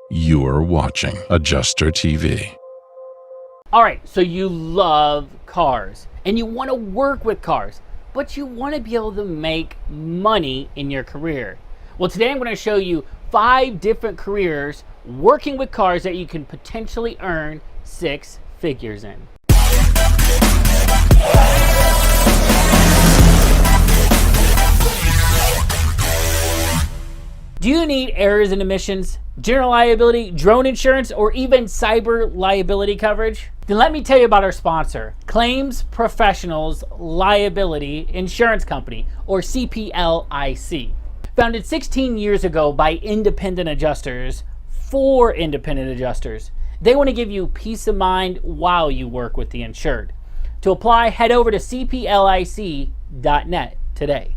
You're watching Adjuster TV. All right, so you love cars and you want to work with cars, but you want to be able to make money in your career. Well, today I'm going to show you 5 different careers working with cars that you can potentially earn 6 figures in. Do you need errors and omissions, general liability, drone insurance, or even cyber liability coverage? Then let me tell you about our sponsor, Claims Professionals Liability Insurance Company, or CPLIC. Founded 16 years ago by independent adjusters for independent adjusters. They want to give you peace of mind while you work with the insured. To apply, head over to cplic.net today.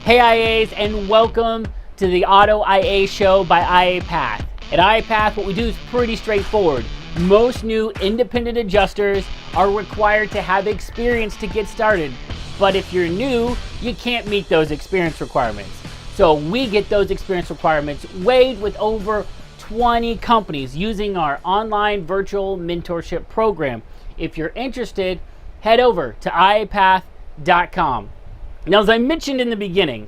Hey IAs, and welcome to the Auto IA show by IAPath. At IAPath, what we do is pretty straightforward. Most new independent adjusters are required to have experience to get started. But if you're new, you can't meet those experience requirements. So we get those experience requirements waived with over 20 companies using our online virtual mentorship program. If you're interested, head over to iapath.com. Now, as I mentioned in the beginning,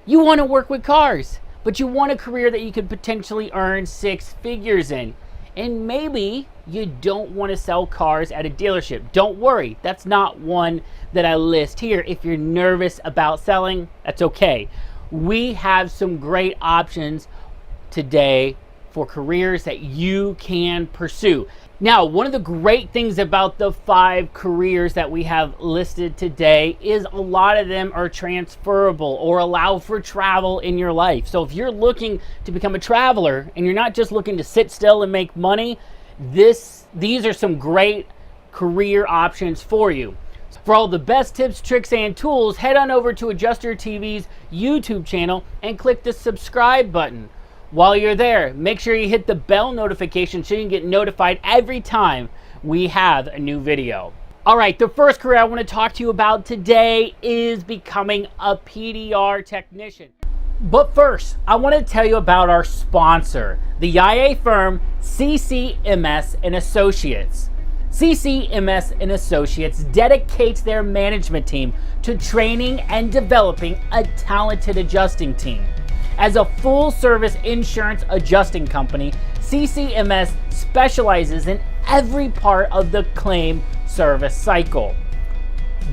you want to work with cars, but you want a career that you could potentially earn 6 figures in. And maybe you don't want to sell cars at a dealership. Don't worry, that's not one that I list here. If you're nervous about selling, that's okay. We have some great options today for careers that you can pursue. Now, one of the great things about the 5 careers that we have listed today is a lot of them are transferable or allow for travel in your life. So if you're looking to become a traveler and you're not just looking to sit still and make money, these are some great career options for you. For all the best tips, tricks, and tools, head on over to Adjuster TV's YouTube channel and click the subscribe button. While you're there, make sure you hit the bell notification so you can get notified every time we have a new video. All right, the first career I want to talk to you about today is becoming a PDR technician. But first, I want to tell you about our sponsor, the IA firm CCMS and Associates. CCMS and Associates dedicates their management team to training and developing a talented adjusting team. As a full-service insurance adjusting company, CCMS specializes in every part of the claim service cycle.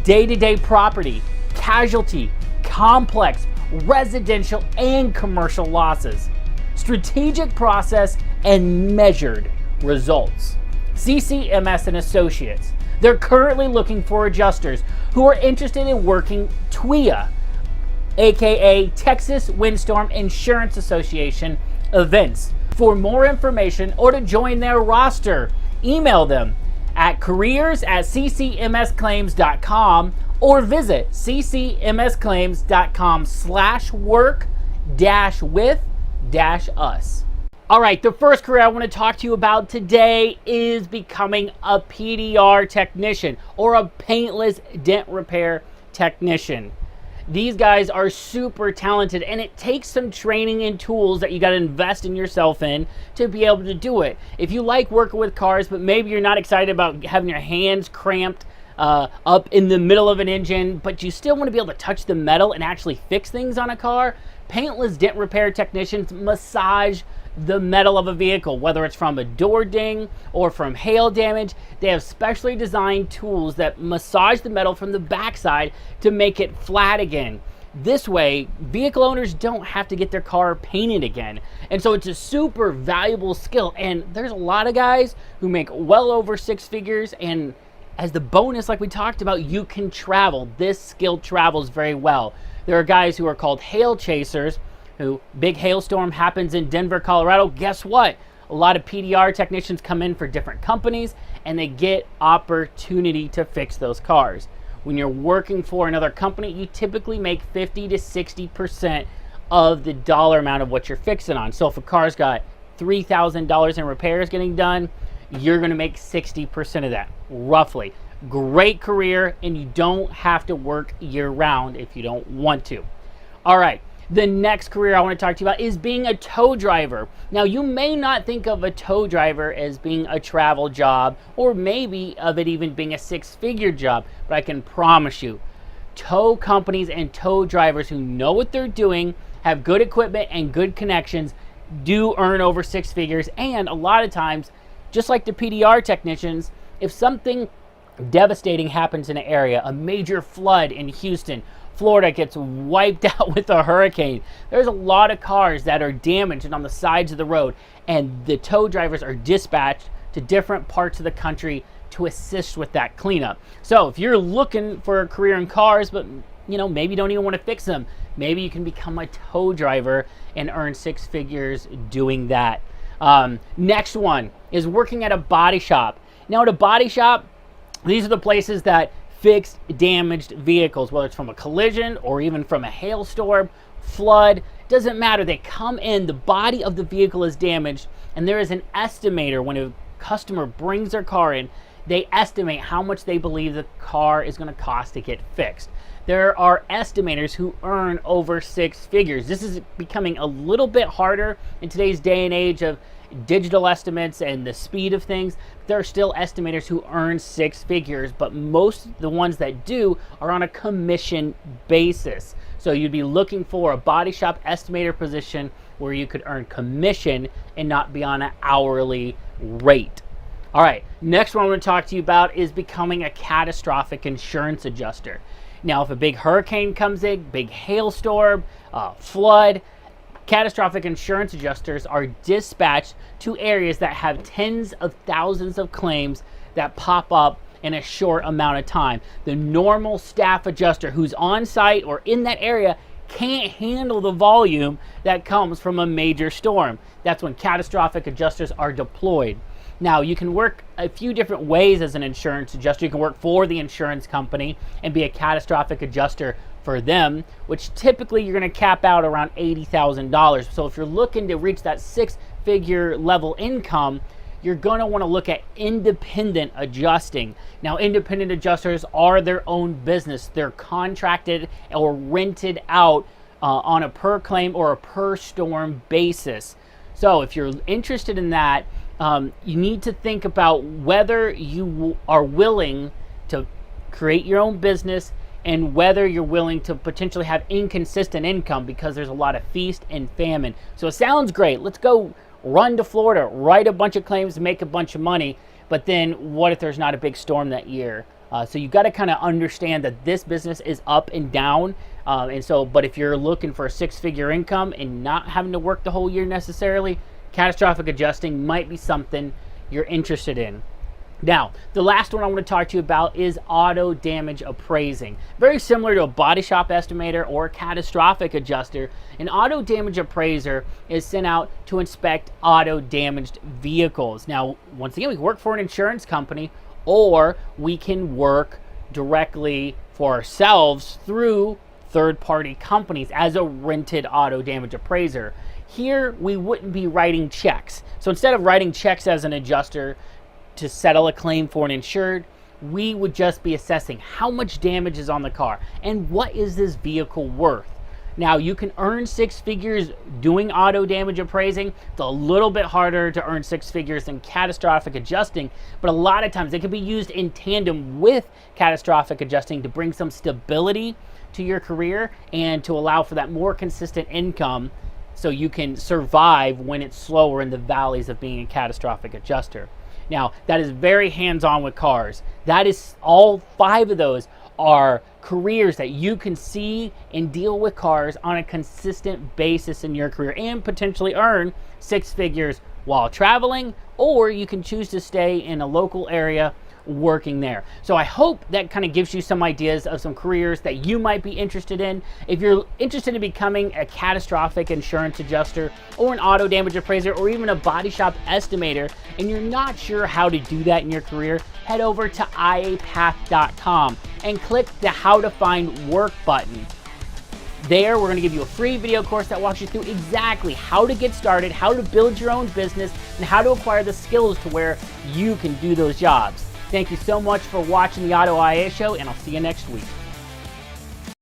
Day-to-day property, casualty, complex, residential, and commercial losses. Strategic process and measured results. CCMS and Associates. They're currently looking for adjusters who are interested in working TWIA, aka Texas Windstorm Insurance Association events. For more information or to join their roster, email them at careers@ccmsclaims.com or visit ccmsclaims.com/work-with-us. All right, the first career I want to talk to you about today is becoming a PDR technician, or a paintless dent repair technician. These guys are super talented, and it takes some training and tools that you got to invest in yourself in to be able to do it. If you like working with cars, but maybe you're not excited about having your hands cramped up in the middle of an engine, but you still want to be able to touch the metal and actually fix things on a car, paintless dent repair technicians massage the metal of a vehicle, whether it's from a door ding or from hail damage. They have specially designed tools that massage the metal from the backside to make it flat again. This way, vehicle owners don't have to get their car painted again. And so it's a super valuable skill. And there's a lot of guys who make well over 6 figures. And as the bonus, like we talked about, you can travel. This skill travels very well. There are guys who are called hail chasers, who big hailstorm happens in Denver, Colorado. Guess what? A lot of PDR technicians come in for different companies and they get opportunity to fix those cars. When you're working for another company, you typically make 50 to 60% of the dollar amount of what you're fixing on. So if a car's got $3,000 in repairs getting done, you're gonna make 60% of that, roughly. Great career, and you don't have to work year round if you don't want to. All right, The next career I want to talk to you about is being a tow driver. Now, you may not think of a tow driver as being a travel job, or maybe of it even being a six-figure job, but I can promise you, tow companies and tow drivers who know what they're doing, have good equipment and good connections, do earn over six figures. And a lot of times, just like the PDR technicians, if something devastating happens in an area, a major flood in Houston, Florida gets wiped out with a hurricane, there's a lot of cars that are damaged and on the sides of the road, and the tow drivers are dispatched to different parts of the country to assist with that cleanup. So if you're looking for a career in cars, but maybe you don't even want to fix them, maybe you can become a tow driver and earn six figures doing that. Next one is working at a body shop. Now, at a body shop, these are the places that fix damaged vehicles, whether it's from a collision or even from a hailstorm, flood, doesn't matter. They come in, the body of the vehicle is damaged, and there is an estimator. When a customer brings their car in, they estimate how much they believe the car is going to cost to get fixed. There are estimators who earn over six figures. This is becoming a little bit harder in today's day and age of digital estimates and the speed of things. There are still estimators who earn six figures, but most of the ones that do are on a commission basis. So you'd be looking for a body shop estimator position where you could earn commission and not be on an hourly rate. All right, next one I'm going to talk to you about is becoming a catastrophic insurance adjuster. Now, if a big hurricane comes in, big hailstorm, flood, catastrophic insurance adjusters are dispatched to areas that have tens of thousands of claims that pop up in a short amount of time. The normal staff adjuster who's on site or in that area can't handle the volume that comes from a major storm. That's when catastrophic adjusters are deployed. Now, you can work a few different ways as an insurance adjuster. You can work for the insurance company and be a catastrophic adjuster for them, which typically you're going to cap out around $80,000. So if you're looking to reach that six-figure level income, you're going to want to look at independent adjusting. Now, independent adjusters are their own business. They're contracted or rented out on a per claim or a per storm basis. So if you're interested in that, you need to think about whether you are willing to create your own business and whether you're willing to potentially have inconsistent income, because there's a lot of feast and famine. So it sounds great. Let's go run to Florida, write a bunch of claims, make a bunch of money. But then what if there's not a big storm that year? So you got to kind of understand that this business is up and down. But if you're looking for a six-figure income and not having to work the whole year necessarily, catastrophic adjusting might be something you're interested in. Now, the last one I want to talk to you about is auto damage appraising. Very similar to a body shop estimator or a catastrophic adjuster, an auto damage appraiser is sent out to inspect auto damaged vehicles. Now, once again, we can work for an insurance company, or we can work directly for ourselves through third-party companies as a rented auto damage appraiser. Here, we wouldn't be writing checks. So instead of writing checks as an adjuster to settle a claim for an insured, we would just be assessing how much damage is on the car and what is this vehicle worth. Now, you can earn six figures doing auto damage appraising. It's a little bit harder to earn six figures than catastrophic adjusting, but a lot of times it can be used in tandem with catastrophic adjusting to bring some stability to your career and to allow for that more consistent income so you can survive when it's slower in the valleys of being a catastrophic adjuster. Now, that is very hands-on with cars. That is, all five of those are careers that you can see and deal with cars on a consistent basis in your career and potentially earn six figures while traveling, or you can choose to stay in a local area working there. So I hope that kind of gives you some ideas of some careers that you might be interested in. If you're interested in becoming a catastrophic insurance adjuster or an auto damage appraiser or even a body shop estimator, and you're not sure how to do that in your career, head over to iapath.com and click the How to Find Work button. There, we're going to give you a free video course that walks you through exactly how to get started, how to build your own business, and how to acquire the skills to where you can do those jobs. Thank you so much for watching the Auto IA Show, and I'll see you next week.